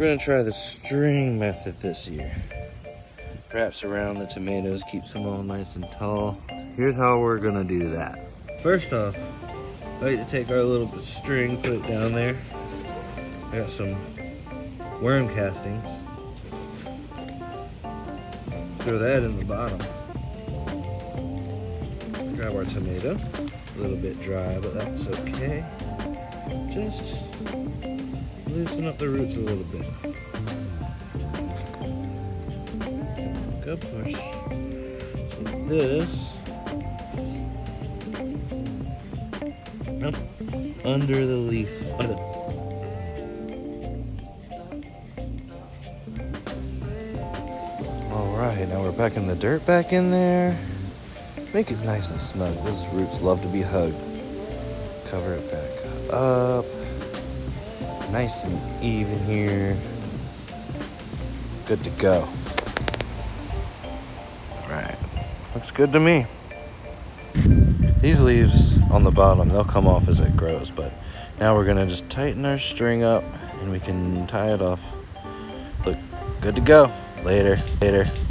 We're gonna try the string method this year. Wraps around the tomatoes, keeps them all nice and tall. Here's how we're gonna do that. First off, I like to take our little bit of string, put it down there. I got some worm castings. Throw that in the bottom. Grab our tomato. A little bit dry, but that's okay. Just loosen up the roots a little bit. Good push. So this up under the leaf. Alright, now we're packing the dirt back in there. Make it nice and snug. Those roots love to be hugged. Cover it back up. Nice and even here. Good to go. Alright, looks good to me. These leaves on the bottom, they'll come off as it grows, but now we're gonna just tighten our string up and we can tie it off. Look, good to go. Later.